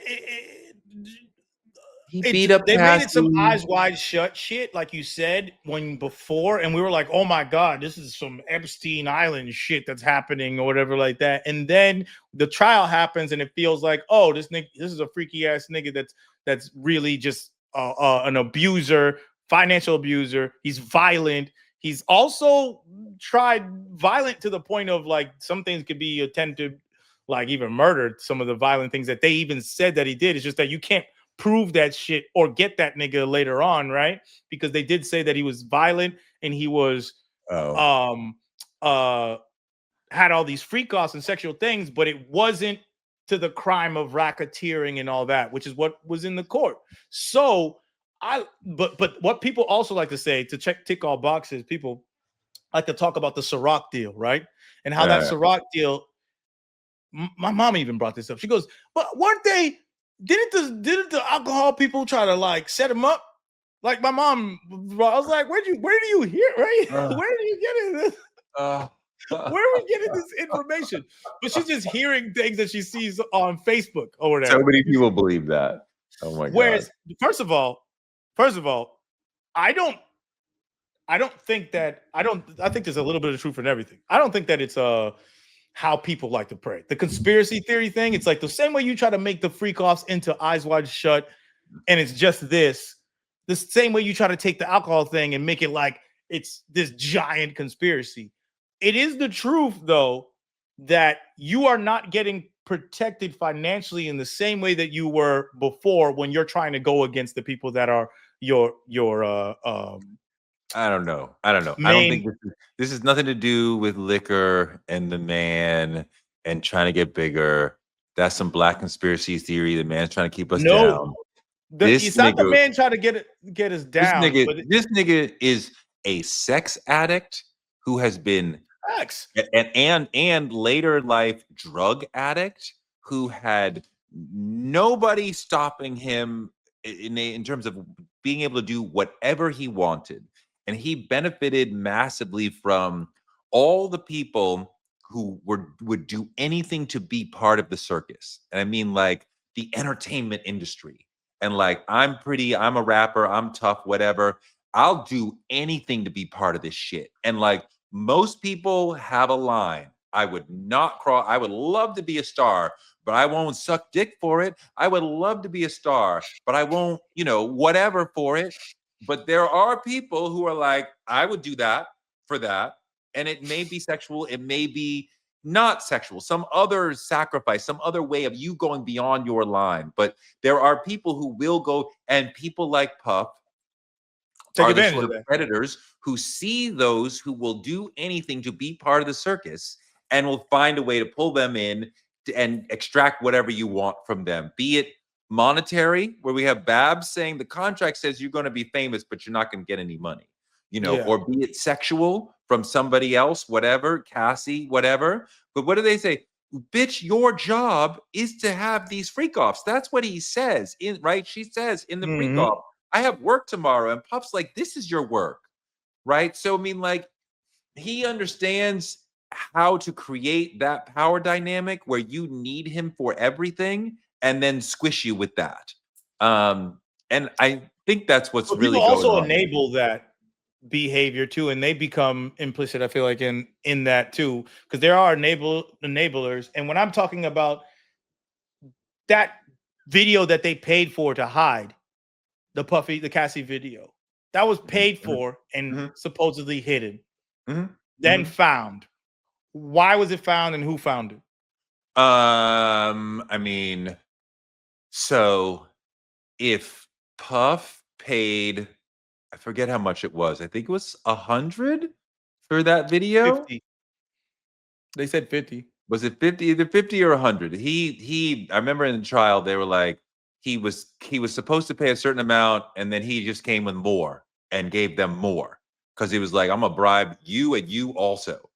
He beat up. They made it some eyes wide shut shit, like you said before, and we were like, "Oh my god, this is some Epstein Island shit that's happening," or whatever like that. And then the trial happens, and it feels like, "Oh, this is a freaky ass nigga that's really just an abuser, financial abuser. He's violent. He's also tried violent to the point of like some things could be attempted, like even murdered. Some of the violent things that they even said that he did. It's just that you can't prove that shit or get that nigga later on, right? Because they did say that he was violent and he was had all these freak offs and sexual things, but it wasn't to the crime of racketeering and all that, which is what was in the court. So but what people also like to say, to tick all boxes, people like to talk about the Ciroc deal, right? And how that Ciroc deal, my mom even brought this up. She goes, but weren't they, didn't the alcohol people try to like set him up? Like my mom, I was like, where do you hear, right? Where are you getting this? Where are we getting this information? But she's just hearing things that she sees on Facebook or whatever. So many people believe that. Oh my god. Whereas, first of all, I think there's a little bit of truth in everything. I don't think that it's how people like to pray. The conspiracy theory thing, it's like the same way you try to make the freak offs into eyes wide shut, and it's just this. The same way you try to take the alcohol thing and make it like it's this giant conspiracy. It is the truth, though, that you are not getting protected financially in the same way that you were before when you're trying to go against the people that are your I don't know. I don't think this is nothing to do with liquor and the man and trying to get bigger. That's some black conspiracy theory. The man's trying to keep us down. It's not the man trying to get us down. This nigga is a sex addict who has been and later in life drug addict who had nobody stopping him in terms of being able to do whatever he wanted. And he benefited massively from all the people who would do anything to be part of the circus. And I mean like the entertainment industry. And like, I'm a rapper, I'm tough, whatever. I'll do anything to be part of this shit. And like most people have a line. I would love to be a star, but I won't suck dick for it. I would love to be a star, but I won't, whatever for it. But there are people who are like, I would do that for that. And it may be sexual. It may be not sexual, some other sacrifice, some other way of you going beyond your line. But there are people who will go, and people like Puff are the sort of predators who see those who will do anything to be part of the circus and will find a way to pull them in and extract whatever you want from them, be it monetary, where we have Babs saying the contract says you're going to be famous, but you're not going to get any money, or be it sexual from somebody else, whatever, Cassie, whatever. But what do they say? Bitch, your job is to have these freak offs. That's what he says, right? She says in the freak off, I have work tomorrow. And Puff's like, this is your work, right? So, I mean, like, he understands how to create that power dynamic where you need him for everything and then squish you with that. And I think that's what's really going on. People also enable that behavior too, and they become implicit, I feel like, in that too, because there are enablers. And when I'm talking about that video that they paid for to hide, the Cassie video, that was paid for and supposedly hidden, then found. Why was it found and who found it? I mean, so if Puff paid, I forget how much it was. I think it was 100 for that video. 50. They said 50. Was it 50? Either 50 or 100. I remember in the trial they were like, he was supposed to pay a certain amount, and then he just came with more and gave them more because he was like, I'm gonna bribe you and you also.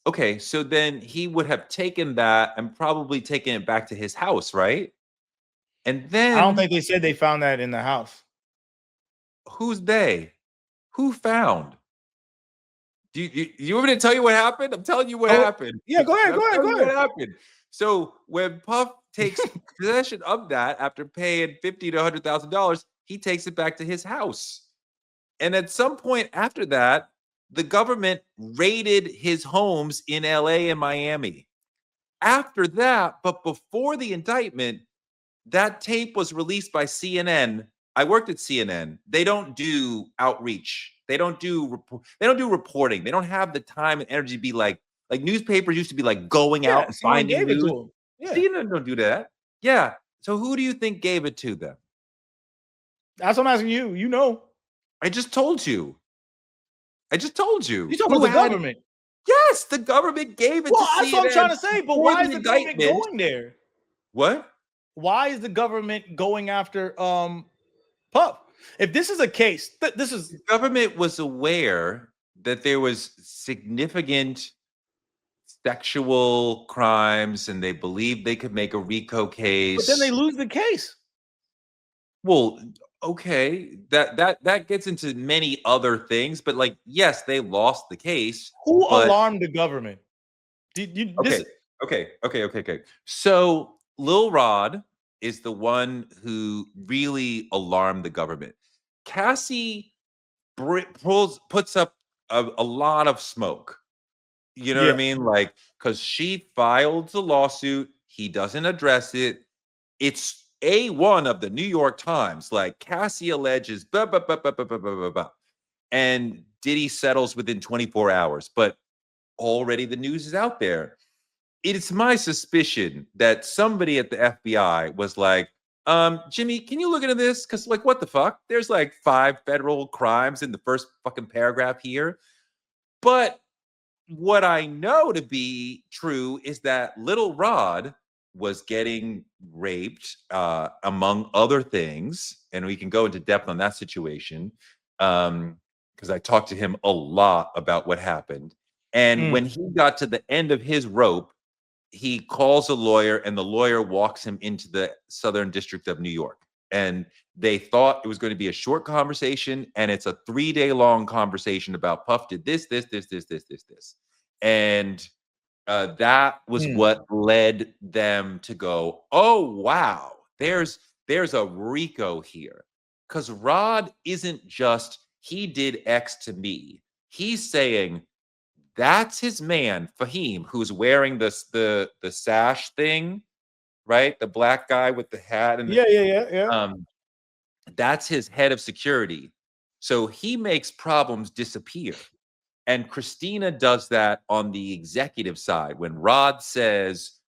Okay, so then he would have taken that and probably taken it back to his house, right? And then I don't think they said they found that in the house. Who's they? Who found? Do you want me to tell you what happened? I'm telling you what happened. Yeah, go ahead. What happened? So when Puff takes possession of that after paying $50,000 to $100,000, he takes it back to his house. And at some point after that, the government raided his homes in LA and Miami. After that, but before the indictment, that tape was released by CNN. I worked at CNN. They don't do outreach. They don't do reporting. They don't have the time and energy to be like newspapers used to be like going out and finding news. CNN don't do that. Yeah. So who do you think gave it to them? That's what I'm asking you. You know. I just told you. You talking about the government? Yes, the government gave it to CNN. That's what I'm trying to say. But why is the government going there? What? Why is the government going after Puff? If this is a case, the government was aware that there was significant sexual crimes, and they believed they could make a RICO case. But then they lose the case. Well, okay, that gets into many other things, but like, yes, they lost the case. Who alarmed the government? Okay. So Lil Rod is the one who really alarmed the government. Cassie puts up a lot of smoke. You know what I mean? Like, because she filed the lawsuit, he doesn't address it. It's A1 of the New York Times. Like, Cassie alleges, blah, blah, blah, blah, blah, blah, blah, blah. And Diddy settles within 24 hours. But already the news is out there. It's my suspicion that somebody at the FBI was like, Jimmy, can you look into this? Because, like, what the fuck? There's like 5 federal crimes in the first fucking paragraph here. But what I know to be true is that Little Rod was getting raped, among other things. And we can go into depth on that situation because I talked to him a lot about what happened. And when he got to the end of his rope, he calls a lawyer, and the lawyer walks him into the Southern District of New York. And they thought it was going to be a short conversation, and it's a 3-day-long conversation about Puff did this. And that was what led them to go, oh, wow, there's a RICO here. Because Rod isn't just, he did X to me. He's saying, that's his man, Fahim, who's wearing the sash thing, right? The black guy with the hat. And that's his head of security. So he makes problems disappear. And Christina does that on the executive side. When Rod says,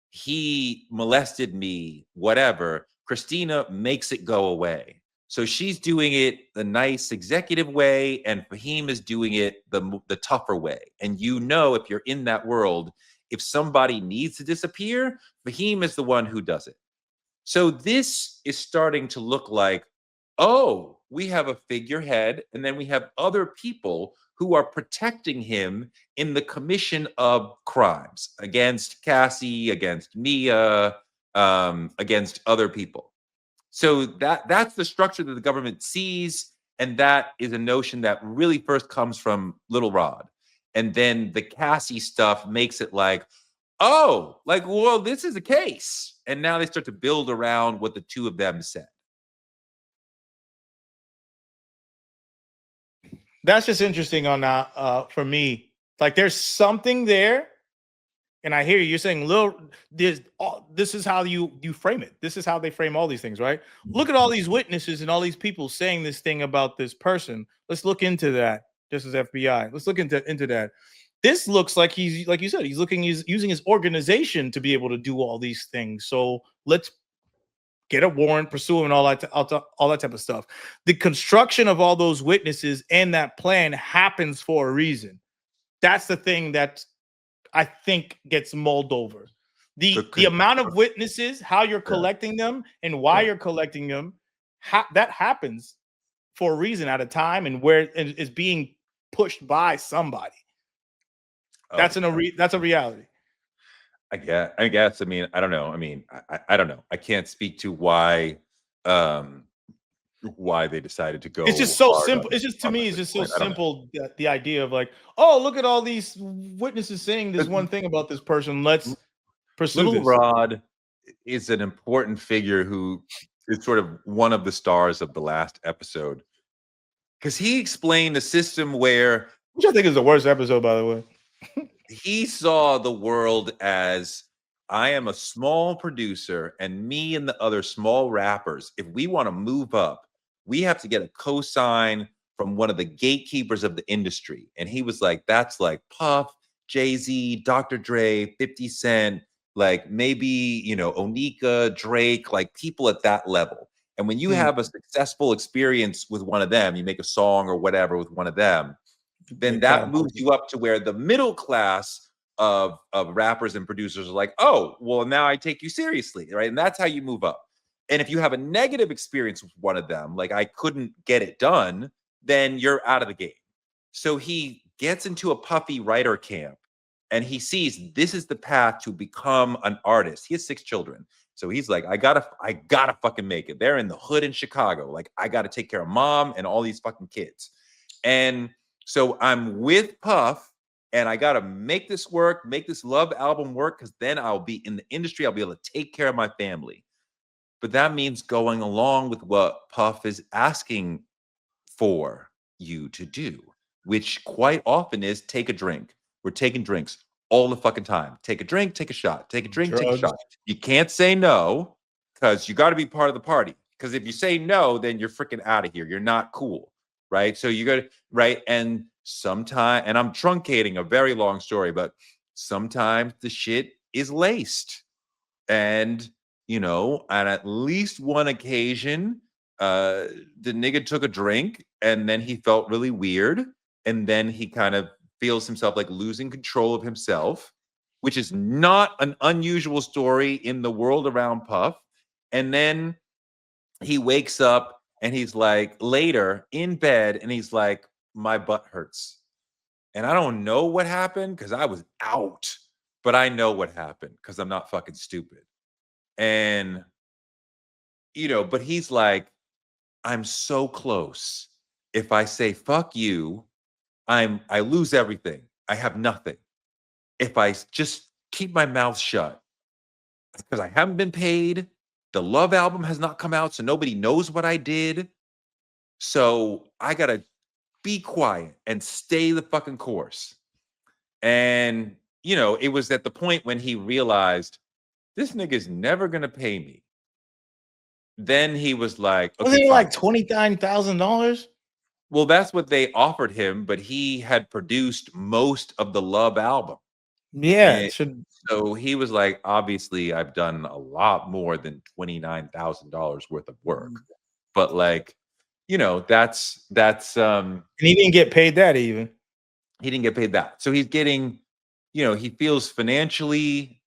he molested me, whatever, Christina makes it go away. So she's doing it the nice executive way, and Fahim is doing it the tougher way. And if you're in that world, if somebody needs to disappear, Fahim is the one who does it. So this is starting to look like, oh, we have a figurehead, and then we have other people who are protecting him in the commission of crimes against Cassie, against Mia, against other people. So that's the structure that the government sees, and that is a notion that really first comes from Little Rod. And then the Cassie stuff makes it like, oh, like, well, this is a case. And now they start to build around what the two of them said. That's just interesting on that for me. Like, there's something there, and I hear you're saying, this is how you frame it. This is how they frame all these things, right? Look at all these witnesses and all these people saying this thing about this person. Let's look into that. This is FBI. Let's look into that. This looks like he's, like you said, he's using his organization to be able to do all these things. So let's get a warrant, pursue him, and all that type of stuff. The construction of all those witnesses and that plan happens for a reason. That's the thing that I think gets mulled over. The amount of witnesses, how you're collecting them, and why you're collecting them, that happens for a reason at a time, and where it is being pushed by somebody. That's a reality. I guess. I mean, I don't know. I mean, I don't know. I can't speak to why they decided to go. It's just so simple. It's just, to me, it's just so simple. The idea of like, oh, look at all these witnesses saying this one thing about this person. Let's pursue Little Rod is an important figure who is sort of one of the stars of the last episode, because he explained a system where, which I think is the worst episode, by the way. He saw the world as, I am a small producer, and me and the other small rappers, if we want to move up, we have to get a cosign from one of the gatekeepers of the industry. And he was like, that's like Puff, Jay-Z, Dr. Dre, 50 Cent, like maybe, Onika, Drake, like people at that level. And when you have a successful experience with one of them, you make a song or whatever with one of them, then that moves you up to where the middle class of rappers and producers are like, oh, well, now I take you seriously, right? And that's how you move up. And if you have a negative experience with one of them, like I couldn't get it done, then you're out of the game. So he gets into a Puffy writer camp, and he sees this is the path to become an artist. He has 6 children. So he's like, I gotta fucking make it. They're in the hood in Chicago. Like, I gotta take care of mom and all these fucking kids. And so I'm with Puff, and I got to make this work, make this Love album work, because then I'll be in the industry. I'll be able to take care of my family. But that means going along with what Puff is asking for you to do, which quite often is take a drink. We're taking drinks all the fucking time. Take a drink, take a shot, take a drink, take a shot. You can't say no, because you got to be part of the party. Because if you say no, then you're freaking out of here. You're not cool. Right. So you got to, right. And sometimes, and I'm truncating a very long story, but sometimes the shit is laced. And, on at least one occasion, the nigga took a drink, and then he felt really weird. And then he kind of feels himself like losing control of himself, which is not an unusual story in the world around Puff. And then he wakes up, and he's like, later in bed, and he's like, my butt hurts. And I don't know what happened because I was out, but I know what happened because I'm not fucking stupid. And, but he's like, I'm so close. If I say, fuck you, I lose everything. I have nothing. If I just keep my mouth shut, because I haven't been paid, the Love album has not come out, so nobody knows what I did. So I got to be quiet and stay the fucking course. And, it was at the point when he realized this nigga's never going to pay me. Then he was like, okay, was it like $29,000? Well, that's what they offered him, but he had produced most of the Love album. Yeah. So he was like, obviously, I've done a lot more than $29,000 worth of work. But like, that's and he didn't get paid that even. He didn't get paid that. So he's getting, he feels financially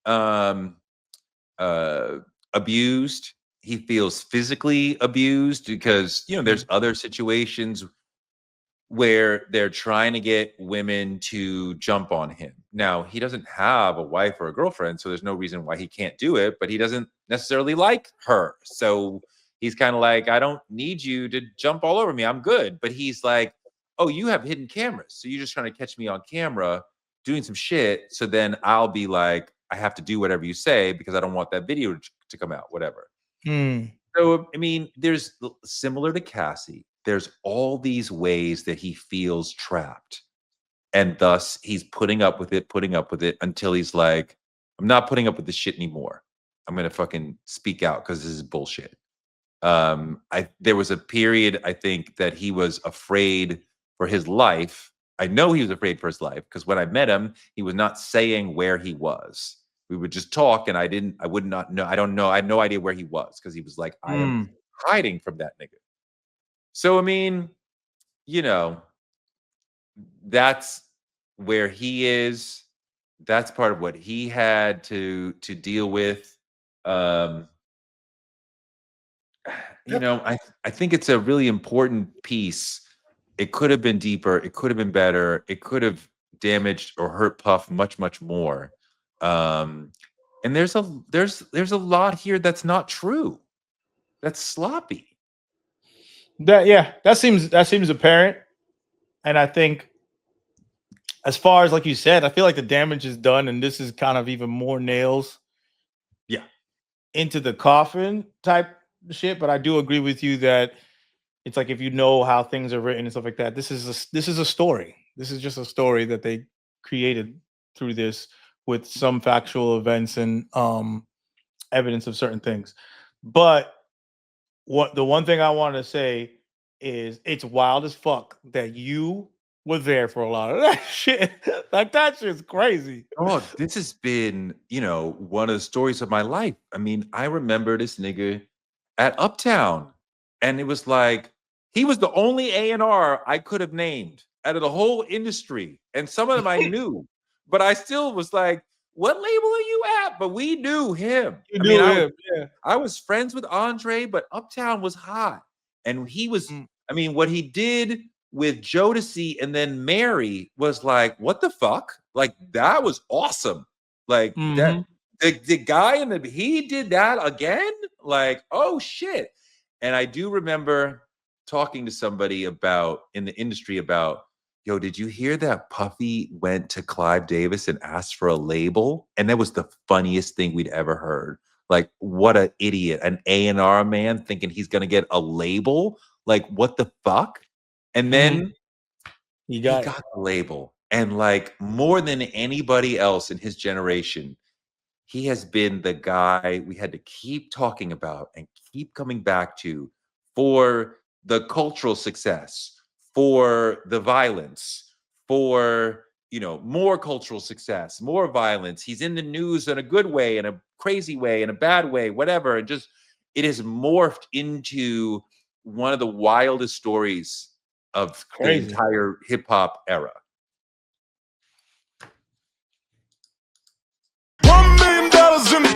abused. He feels physically abused because, there's other situations where they're trying to get women to jump on him. Now, he doesn't have a wife or a girlfriend, so there's no reason why he can't do it, but he doesn't necessarily like her. So he's kind of like, I don't need you to jump all over me. I'm good. But he's like, oh, you have hidden cameras. So you're just trying to catch me on camera doing some shit. So then I'll be like, I have to do whatever you say because I don't want that video to come out, whatever. So, I mean, there's similar to Cassie, there's all these ways that he feels trapped. And thus he's putting up with it until he's like, I'm not putting up with this shit anymore. I'm going to fucking speak out because this is bullshit. There was a period, I think, that he was afraid for his life. I know he was afraid for his life because when I met him, he was not saying where he was. We would just talk and I would not know. I don't know. I had no idea where he was because he was like, I am hiding from that nigga. So, I mean, that's where he is. That's part of what he had to deal with. I think it's a really important piece. It could have been deeper. It could have been better. It could have damaged or hurt Puff much, much more. And there's a lot here that's not true. That's sloppy. That seems apparent. And I think, as far as like you said, I feel like the damage is done, and this is kind of even more nails, into the coffin type shit. But I do agree with you that it's like, if you know how things are written and stuff like that, this is a story. This is just a story that they created through this with some factual events and evidence of certain things. But the one thing I want to say is, it's wild as fuck that you were there for a lot of that shit. Like, that shit's crazy. Oh, this has been, one of the stories of my life. I mean, I remember this nigga at Uptown, and it was like, he was the only A&R I could have named out of the whole industry. And some of them I knew, but I still was like, what label are you at? But we knew him. I was friends with Andre, but Uptown was hot. And he was, what he did with Jodeci and then Mary was like, what the fuck? Like, that was awesome. Like, that the guy he did that again? Like, oh shit. And I do remember talking to somebody in the industry about, yo, did you hear that Puffy went to Clive Davis and asked for a label? And that was the funniest thing we'd ever heard. Like, what an idiot, an A&R man thinking he's going to get a label. Like, what the fuck? And then he got the label. And like, more than anybody else in his generation, he has been the guy we had to keep talking about and keep coming back to for the cultural success, for the violence, for, more cultural success, more violence. He's in the news in a good way, in a crazy way, in a bad way, whatever. And just, it has morphed into one of the wildest stories of the entire hip hop era. $1 million in